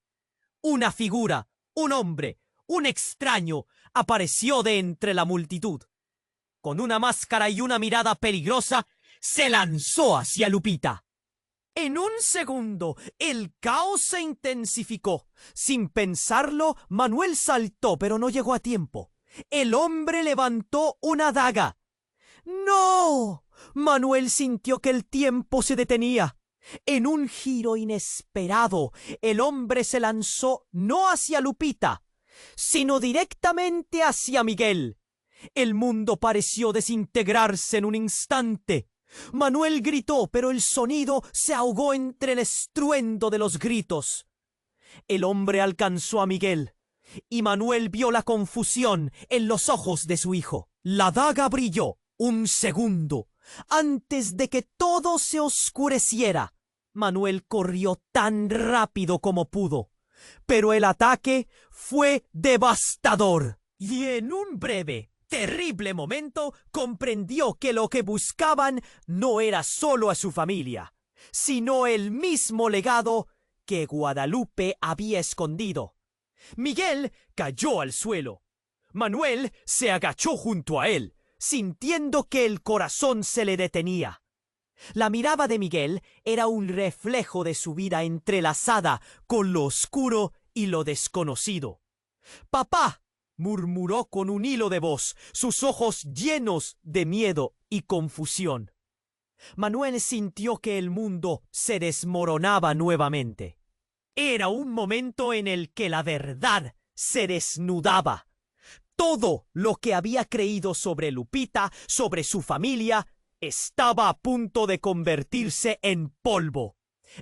Speaker 1: Una figura, un hombre, un extraño, apareció de entre la multitud. Con una máscara y una mirada peligrosa, se lanzó hacia Lupita. En un segundo, el caos se intensificó. Sin pensarlo, Manuel saltó, pero no llegó a tiempo. El hombre levantó una daga. ¡No! Manuel sintió que el tiempo se detenía. En un giro inesperado, el hombre se lanzó no hacia Lupita, sino directamente hacia Miguel. El mundo pareció desintegrarse en un instante. Manuel gritó, pero el sonido se ahogó entre el estruendo de los gritos. El hombre alcanzó a Miguel, y Manuel vio la confusión en los ojos de su hijo. La daga brilló un segundo antes de que todo se oscureciera. Manuel corrió tan rápido como pudo, pero el ataque fue devastador. Y en un breve, terrible momento, comprendió que lo que buscaban no era solo a su familia, sino el mismo legado que Guadalupe había escondido. Miguel cayó al suelo. Manuel se agachó junto a él, sintiendo que el corazón se le detenía. La mirada de Miguel era un reflejo de su vida entrelazada con lo oscuro y lo desconocido. «Papá», murmuró con un hilo de voz, sus ojos llenos de miedo y confusión. Manuel sintió que el mundo se desmoronaba nuevamente. Era un momento en el que la verdad se desnudaba. Todo lo que había creído sobre Lupita, sobre su familia, estaba a punto de convertirse en polvo.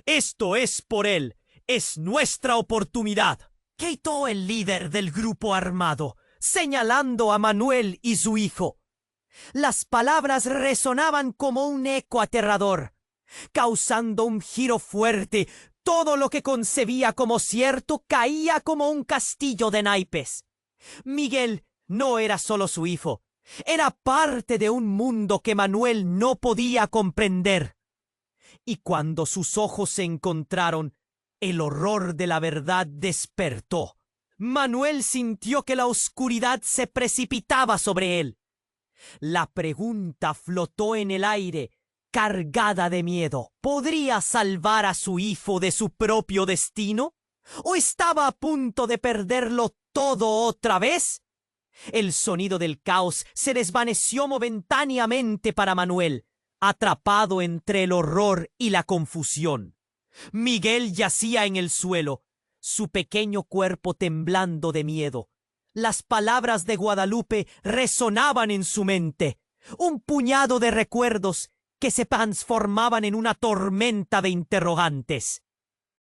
Speaker 1: «Esto es por él. Es nuestra oportunidad», gritó el líder del grupo armado, señalando a Manuel y su hijo. Las palabras resonaban como un eco aterrador, causando un giro fuerte. Todo lo que concebía como cierto caía como un castillo de naipes. Miguel no era solo su hijo, era parte de un mundo que Manuel no podía comprender. Y cuando sus ojos se encontraron, El horror de la verdad despertó. Manuel sintió que la oscuridad se precipitaba sobre él. La pregunta flotó en el aire, cargada de miedo. ¿Podría salvar a su hijo de su propio destino? ¿O estaba a punto de perderlo todo otra vez? El sonido del caos se desvaneció momentáneamente para Manuel, atrapado entre el horror y la confusión. Miguel yacía en el suelo, su pequeño cuerpo temblando de miedo. Las palabras de Guadalupe resonaban en su mente, un puñado de recuerdos que se transformaban en una tormenta de interrogantes.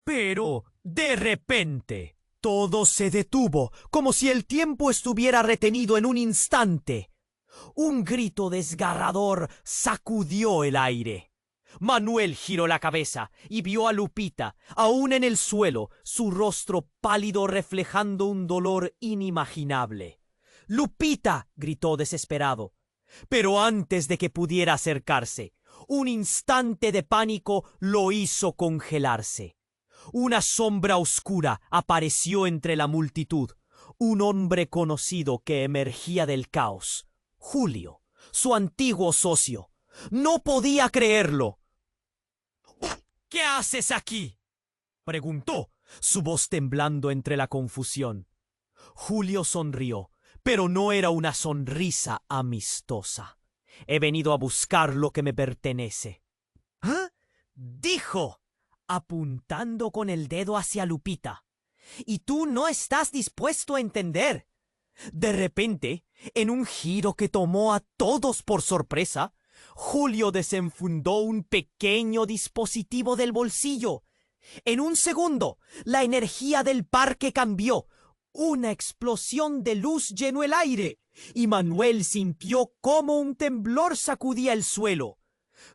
Speaker 1: Pero, de repente, todo se detuvo, como si el tiempo estuviera retenido en un instante. Un grito desgarrador sacudió el aire. Manuel giró la cabeza y vio a Lupita, aún en el suelo, su rostro pálido reflejando un dolor inimaginable. «¡Lupita!», gritó desesperado. Pero antes de que pudiera acercarse, un instante de pánico lo hizo congelarse. Una sombra oscura apareció entre la multitud, un hombre conocido que emergía del caos. Julio, su antiguo socio. No podía creerlo. «¿Qué haces aquí?», preguntó, su voz temblando entre la confusión. Julio sonrió, pero no era una sonrisa amistosa. «He venido a buscar lo que me pertenece». «¿Ah?», dijo, apuntando con el dedo hacia Lupita. «Y tú no estás dispuesto a entender». De repente, en un giro que tomó a todos por sorpresa, Julio desenfundó un pequeño dispositivo del bolsillo. En un segundo, la energía del parque cambió. Una explosión de luz llenó el aire, y Manuel sintió cómo un temblor sacudía el suelo.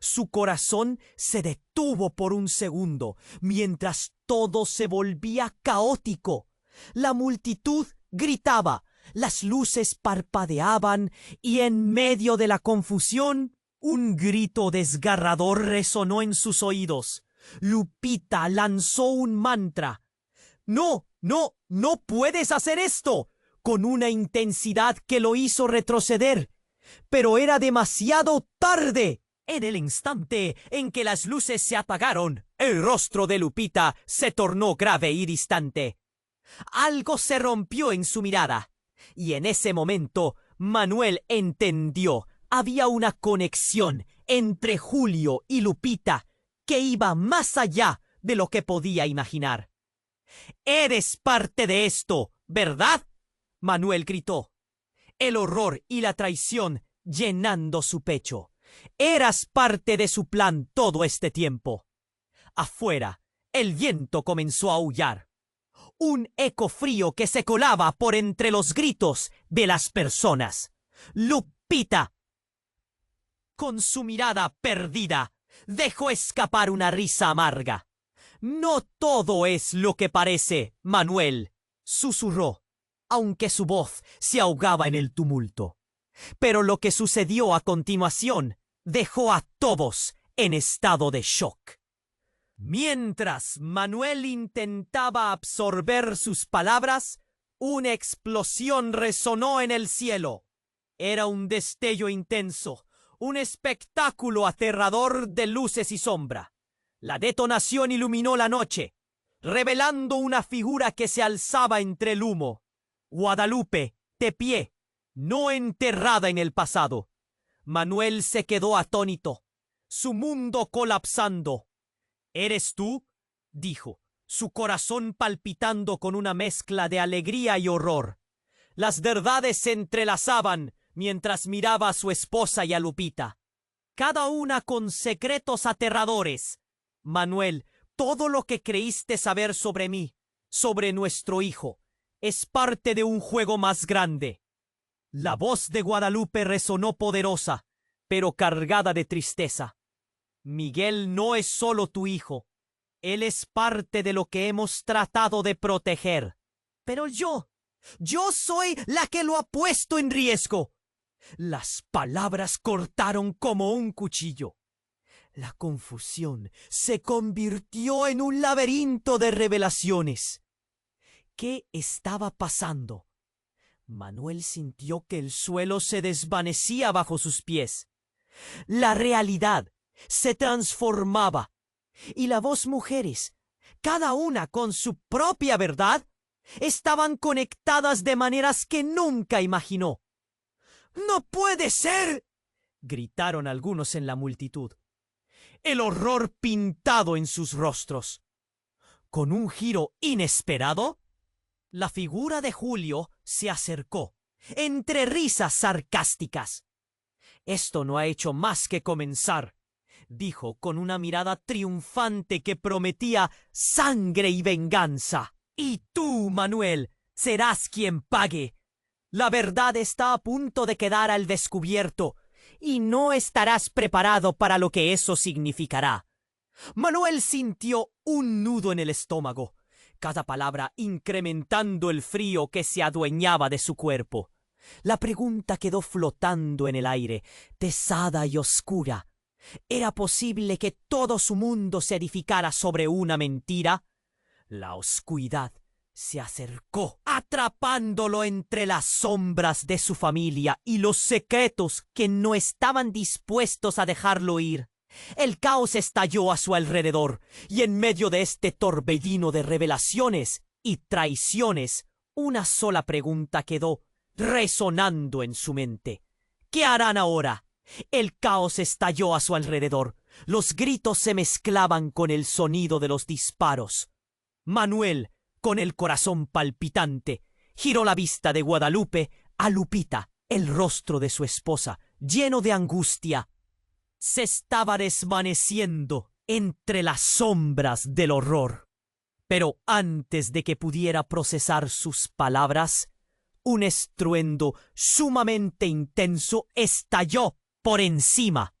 Speaker 1: Su corazón se detuvo por un segundo, mientras todo se volvía caótico. La multitud gritaba, las luces parpadeaban, y en medio de la confusión, un grito desgarrador resonó en sus oídos. Lupita lanzó un mantra. «¡No, no, no puedes hacer esto!», con una intensidad que lo hizo retroceder. Pero era demasiado tarde. En el instante en que las luces se apagaron, el rostro de Lupita se tornó grave y distante. Algo se rompió en su mirada, y en ese momento Manuel entendió. Había una conexión entre Julio y Lupita que iba más allá de lo que podía imaginar. «Eres parte de esto, ¿verdad?», Manuel gritó, el horror y la traición llenando su pecho. «Eras parte de su plan todo este tiempo». Afuera, el viento comenzó a aullar. Un eco frío que se colaba por entre los gritos de las personas. «¡Lupita!». Con su mirada perdida, dejó escapar una risa amarga. «No todo es lo que parece, Manuel», susurró, aunque su voz se ahogaba en el tumulto. Pero lo que sucedió a continuación dejó a todos en estado de shock. Mientras Manuel intentaba absorber sus palabras, una explosión resonó en el cielo. Era un destello intenso, un espectáculo aterrador de luces y sombra. La detonación iluminó la noche, revelando una figura que se alzaba entre el humo. Guadalupe, de pie, no enterrada en el pasado. Manuel se quedó atónito, su mundo colapsando. «¿Eres tú?», dijo, su corazón palpitando con una mezcla de alegría y horror. Las verdades se entrelazaban mientras miraba a su esposa y a Lupita, cada una con secretos aterradores. «Manuel, todo lo que creíste saber sobre mí, sobre nuestro hijo, es parte de un juego más grande». La voz de Guadalupe resonó poderosa, pero cargada de tristeza. «Miguel no es solo tu hijo. Él es parte de lo que hemos tratado de proteger. Pero yo soy la que lo ha puesto en riesgo». Las palabras cortaron como un cuchillo. La confusión se convirtió en un laberinto de revelaciones. ¿Qué estaba pasando? Manuel sintió que el suelo se desvanecía bajo sus pies. La realidad se transformaba y las dos mujeres, cada una con su propia verdad, estaban conectadas de maneras que nunca imaginó. ¡No puede ser!, gritaron algunos en la multitud, el horror pintado en sus rostros. Con un giro inesperado, la figura de Julio se acercó, entre risas sarcásticas. «Esto no ha hecho más que comenzar», dijo con una mirada triunfante que prometía sangre y venganza. «Y tú, Manuel, serás quien pague. La verdad está a punto de quedar al descubierto, y no estarás preparado para lo que eso significará». Manuel sintió un nudo en el estómago, cada palabra incrementando el frío que se adueñaba de su cuerpo. La pregunta quedó flotando en el aire, pesada y oscura. ¿Era posible que todo su mundo se edificara sobre una mentira? La oscuridad se acercó, atrapándolo entre las sombras de su familia y los secretos que no estaban dispuestos a dejarlo ir. El caos estalló a su alrededor, y en medio de este torbellino de revelaciones y traiciones, una sola pregunta quedó resonando en su mente. ¿Qué harán ahora? El caos estalló a su alrededor. Los gritos se mezclaban con el sonido de los disparos. Manuel, con el corazón palpitante, giró la vista de Guadalupe a Lupita. El rostro de su esposa, lleno de angustia, se estaba desvaneciendo entre las sombras del horror. Pero antes de que pudiera procesar sus palabras, un estruendo sumamente intenso estalló por encima.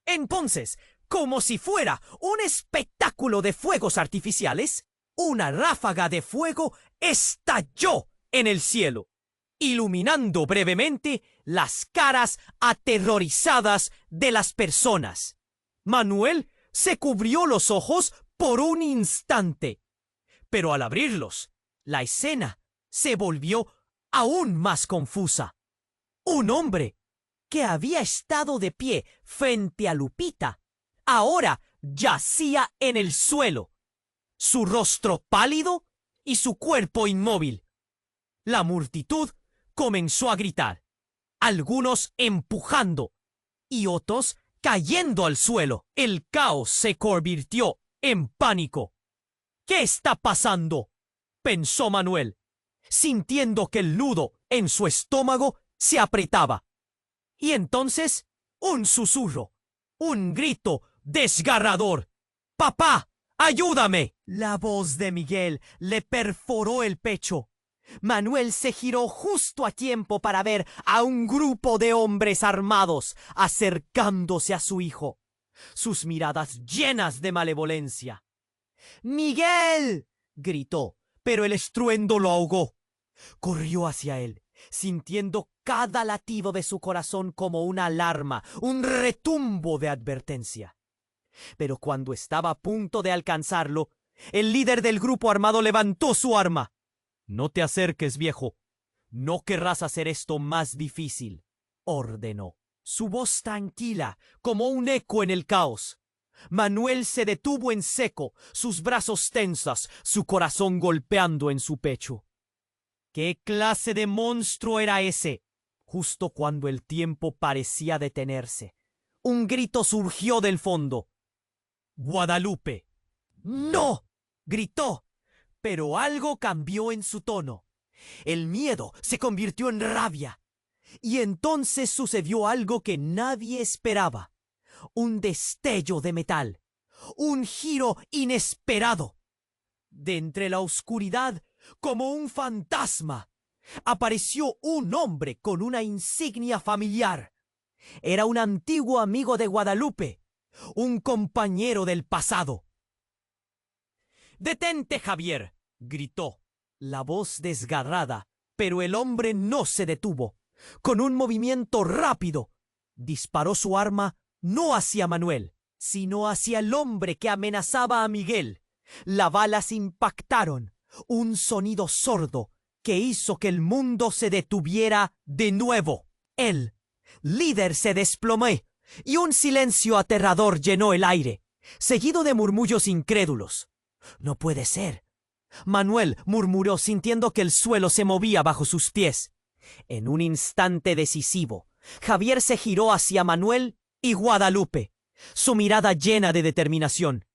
Speaker 1: Entonces, como si fuera un espectáculo de fuegos artificiales, una ráfaga de fuego estalló en el cielo, iluminando brevemente las caras aterrorizadas de las personas. Manuel se cubrió los ojos por un instante, pero al abrirlos, la escena se volvió aún más confusa. Un hombre que había estado de pie frente a Lupita ahora yacía en el suelo, su rostro pálido y su cuerpo inmóvil. La multitud comenzó a gritar, algunos empujando y otros cayendo al suelo. El caos se convirtió en pánico. «¿Qué está pasando?», pensó Manuel, sintiendo que el nudo en su estómago se apretaba. Y entonces, un susurro, un grito desgarrador. «¡Papá, ayúdame!». La voz de Miguel le perforó el pecho. Manuel se giró justo a tiempo para ver a un grupo de hombres armados acercándose a su hijo, sus miradas llenas de malevolencia. «¡Miguel!», gritó, pero el estruendo lo ahogó. Corrió hacia él, sintiendo cada latido de su corazón como una alarma, un retumbo de advertencia. Pero cuando estaba a punto de alcanzarlo, el líder del grupo armado levantó su arma. «No te acerques, viejo. No querrás hacer esto más difícil», ordenó, su voz tranquila como un eco en el caos. Manuel se detuvo en seco, sus brazos tensos, su corazón golpeando en su pecho. ¿Qué clase de monstruo era ese? Justo cuando el tiempo parecía detenerse, un grito surgió del fondo. «¡Guadalupe!». «¡No!», gritó, pero algo cambió en su tono. El miedo se convirtió en rabia. Y entonces sucedió algo que nadie esperaba. Un destello de metal. Un giro inesperado. De entre la oscuridad, como un fantasma, apareció un hombre con una insignia familiar. Era un antiguo amigo de Guadalupe, un compañero del pasado. «¡Detente, Javier!», gritó, la voz desgarrada, pero el hombre no se detuvo. Con un movimiento rápido, disparó su arma no hacia Manuel, sino hacia el hombre que amenazaba a Miguel. Las balas impactaron, un sonido sordo que hizo que el mundo se detuviera de nuevo. El líder se desplomó y un silencio aterrador llenó el aire, seguido de murmullos incrédulos. «No puede ser», Manuel murmuró sintiendo que el suelo se movía bajo sus pies. En un instante decisivo, Javier se giró hacia Manuel y Guadalupe, su mirada llena de determinación.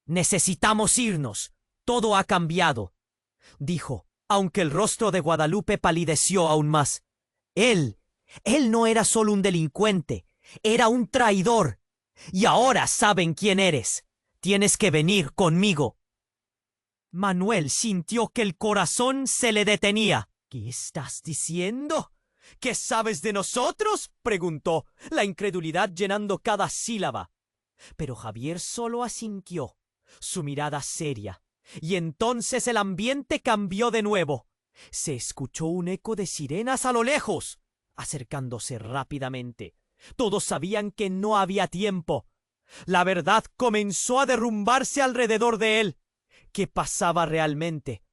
Speaker 1: «Necesitamos irnos. Todo ha cambiado», dijo, aunque el rostro de Guadalupe palideció aún más. Él no era solo un delincuente, era un traidor. Y ahora saben quién eres. Tienes que venir conmigo. Manuel sintió que el corazón se le detenía. «¿Qué estás diciendo? ¿Qué sabes de nosotros?», preguntó, la incredulidad llenando cada sílaba. Pero Javier solo asintió, su mirada seria, y entonces el ambiente cambió de nuevo. Se escuchó un eco de sirenas a lo lejos, acercándose rápidamente. Todos sabían que no había tiempo. La verdad comenzó a derrumbarse alrededor de él. ¿Qué pasaba realmente?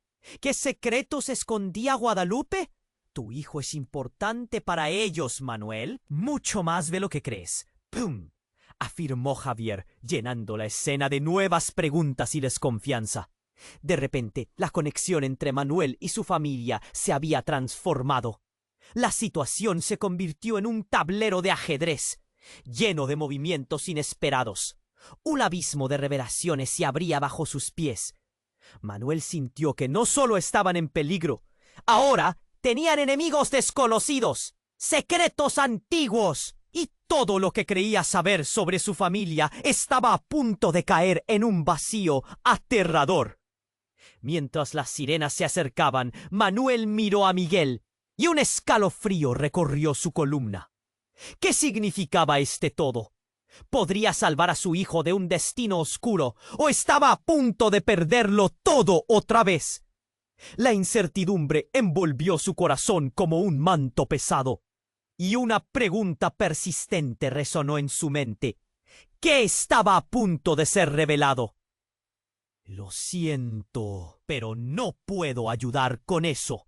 Speaker 1: ¿Qué secretos escondía Guadalupe? Tu hijo es importante para ellos, Manuel. Mucho más de lo que crees. ¡Pum!, afirmó Javier, llenando la escena de nuevas preguntas y desconfianza. De repente, la conexión entre Manuel y su familia se había transformado. La situación se convirtió en un tablero de ajedrez, lleno de movimientos inesperados. Un abismo de revelaciones se abría bajo sus pies. Manuel sintió que no solo estaban en peligro, ahora tenían enemigos desconocidos, secretos antiguos, y todo lo que creía saber sobre su familia estaba a punto de caer en un vacío aterrador. Mientras las sirenas se acercaban, Manuel miró a Miguel y un escalofrío recorrió su columna. ¿Qué significaba todo? ¿Podría salvar a su hijo de un destino oscuro o estaba a punto de perderlo todo otra vez? La incertidumbre envolvió su corazón como un manto pesado, y una pregunta persistente resonó en su mente. ¿Qué estaba a punto de ser revelado? «Lo siento, pero no puedo ayudar con eso»,